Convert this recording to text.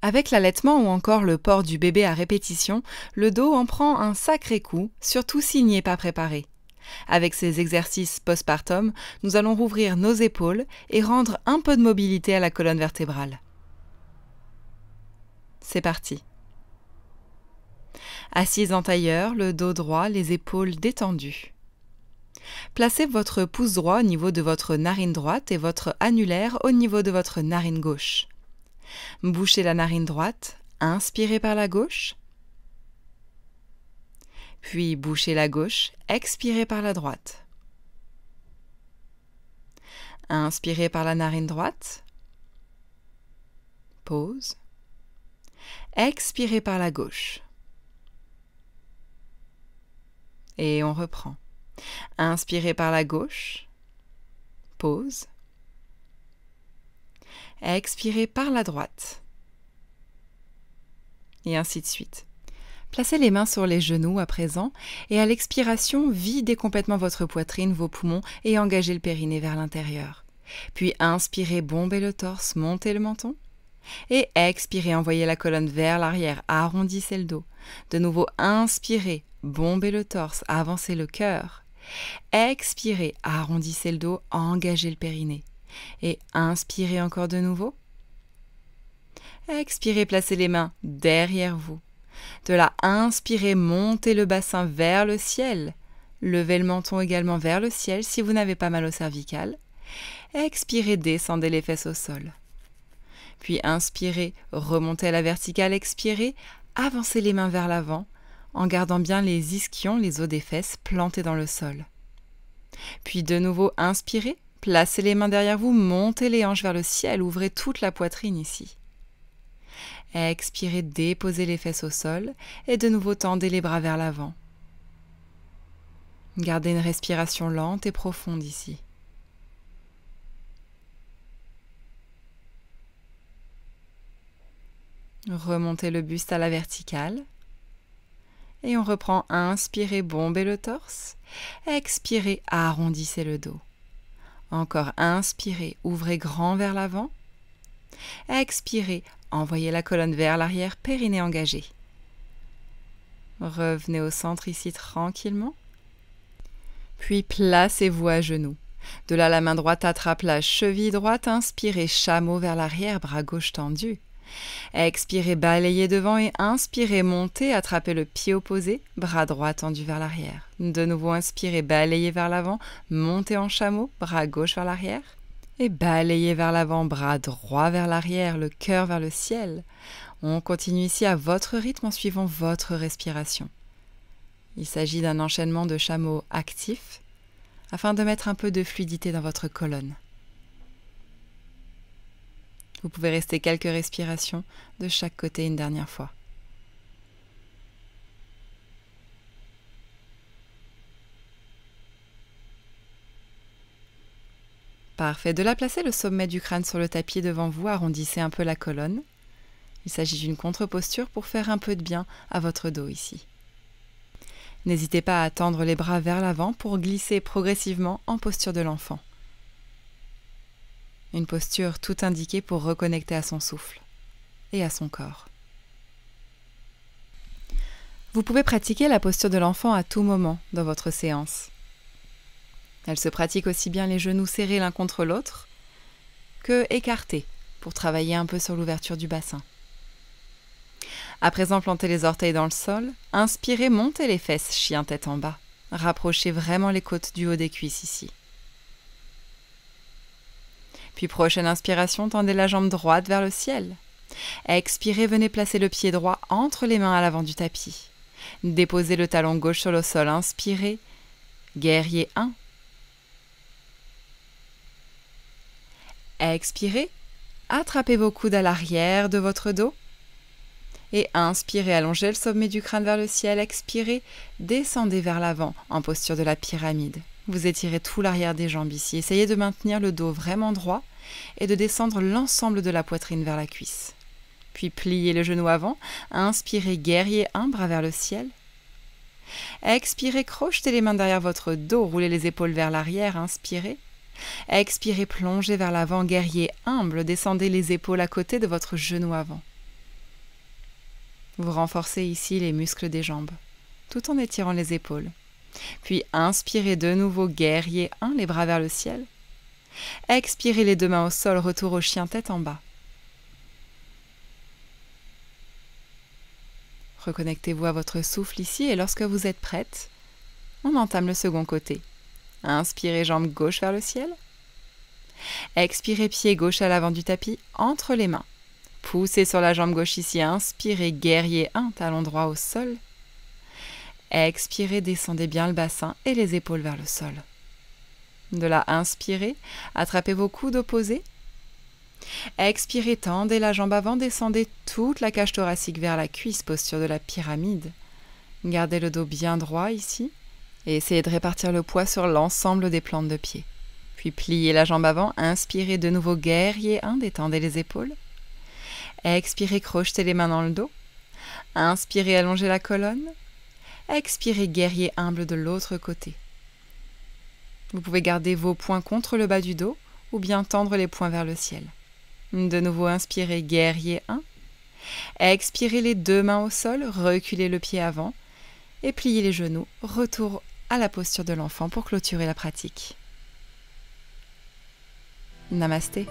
Avec l'allaitement ou encore le port du bébé à répétition, le dos en prend un sacré coup, surtout s'il n'y est pas préparé. Avec ces exercices postpartum, nous allons rouvrir nos épaules et rendre un peu de mobilité à la colonne vertébrale. C'est parti. Assise en tailleur, le dos droit, les épaules détendues. Placez votre pouce droit au niveau de votre narine droite et votre annulaire au niveau de votre narine gauche. Bouchez la narine droite, inspirez par la gauche. Puis bouchez la gauche, expirez par la droite. Inspirez par la narine droite. Pause. Expirez par la gauche. Et on reprend. Inspirez par la gauche. Pause. Expirez par la droite. Et ainsi de suite. Placez les mains sur les genoux à présent et à l'expiration, videz complètement votre poitrine, vos poumons et engagez le périnée vers l'intérieur. Puis inspirez, bombez le torse, montez le menton. Et expirez, envoyez la colonne vers l'arrière, arrondissez le dos. De nouveau, inspirez, bombez le torse, avancez le cœur. Expirez, arrondissez le dos, engagez le périnée. Et inspirez encore de nouveau. Expirez, placez les mains derrière vous. De là, inspirez, montez le bassin vers le ciel. Levez le menton également vers le ciel si vous n'avez pas mal au cervical. Expirez, descendez les fesses au sol. Puis inspirez, remontez à la verticale, expirez, avancez les mains vers l'avant, en gardant bien les ischions, les os des fesses, plantés dans le sol. Puis de nouveau, inspirez, placez les mains derrière vous, montez les hanches vers le ciel, ouvrez toute la poitrine ici. Expirez, déposez les fesses au sol et de nouveau tendez les bras vers l'avant. Gardez une respiration lente et profonde ici. Remontez le buste à la verticale. Et on reprend, inspirez, bombez le torse. Expirez, arrondissez le dos. Encore, inspirez, ouvrez grand vers l'avant. Expirez, envoyez la colonne vers l'arrière, périnée engagé. Revenez au centre ici tranquillement. Puis placez-vous à genoux. De là, la main droite attrape la cheville droite, inspirez, chameau vers l'arrière, bras gauche tendu. Expirez, balayez devant et inspirez, montez, attrapez le pied opposé, bras droit tendu vers l'arrière. De nouveau, inspirez, balayez vers l'avant, montez en chameau, bras gauche vers l'arrière. Et balayez vers l'avant, bras droit vers l'arrière, le cœur vers le ciel. On continue ici à votre rythme en suivant votre respiration. Il s'agit d'un enchaînement de chameaux actifs afin de mettre un peu de fluidité dans votre colonne. Vous pouvez rester quelques respirations de chaque côté une dernière fois. Parfait. De là, placez le sommet du crâne sur le tapis devant vous, arrondissez un peu la colonne. Il s'agit d'une contre-posture pour faire un peu de bien à votre dos ici. N'hésitez pas à tendre les bras vers l'avant pour glisser progressivement en posture de l'enfant. Une posture tout indiquée pour reconnecter à son souffle et à son corps. Vous pouvez pratiquer la posture de l'enfant à tout moment dans votre séance. Elle se pratique aussi bien les genoux serrés l'un contre l'autre que écartés pour travailler un peu sur l'ouverture du bassin. À présent, plantez les orteils dans le sol, inspirez, montez les fesses, chien tête en bas. Rapprochez vraiment les côtes du haut des cuisses ici. Puis prochaine inspiration, tendez la jambe droite vers le ciel. Expirez, venez placer le pied droit entre les mains à l'avant du tapis. Déposez le talon gauche sur le sol, inspirez. Guerrier 1. Expirez, attrapez vos coudes à l'arrière de votre dos. Et inspirez, allongez le sommet du crâne vers le ciel. Expirez, descendez vers l'avant en posture de la pyramide. Vous étirez tout l'arrière des jambes ici. Essayez de maintenir le dos vraiment droit et de descendre l'ensemble de la poitrine vers la cuisse. Puis pliez le genou avant. Inspirez, guerrier 1, bras vers le ciel. Expirez, crochetez les mains derrière votre dos. Roulez les épaules vers l'arrière. Inspirez. Expirez, plongez vers l'avant, guerrier humble. Descendez les épaules à côté de votre genou avant. Vous renforcez ici les muscles des jambes, tout en étirant les épaules. Puis inspirez de nouveau, guerrier 1, les bras vers le ciel. Expirez les deux mains au sol, retour au chien tête en bas. Reconnectez-vous à votre souffle ici et lorsque vous êtes prête, on entame le second côté. Inspirez, jambe gauche vers le ciel. Expirez, pied gauche à l'avant du tapis, entre les mains. Poussez sur la jambe gauche ici, inspirez, guerrier 1, talon droit au sol. Expirez, descendez bien le bassin et les épaules vers le sol. De là, inspirez, attrapez vos coudes opposés. Expirez, tendez la jambe avant, descendez toute la cage thoracique vers la cuisse, posture de la pyramide. Gardez le dos bien droit ici et essayez de répartir le poids sur l'ensemble des plantes de pied. Puis pliez la jambe avant, inspirez de nouveau, guerrier 1, détendez les épaules. Expirez, crochetez les mains dans le dos. Inspirez, allongez la colonne. Expirez, guerrier humble de l'autre côté. Vous pouvez garder vos poings contre le bas du dos ou bien tendre les poings vers le ciel. De nouveau, inspirez, guerrier 1. Expirez les deux mains au sol, reculez le pied avant et pliez les genoux. Retour à la posture de l'enfant pour clôturer la pratique. Namasté.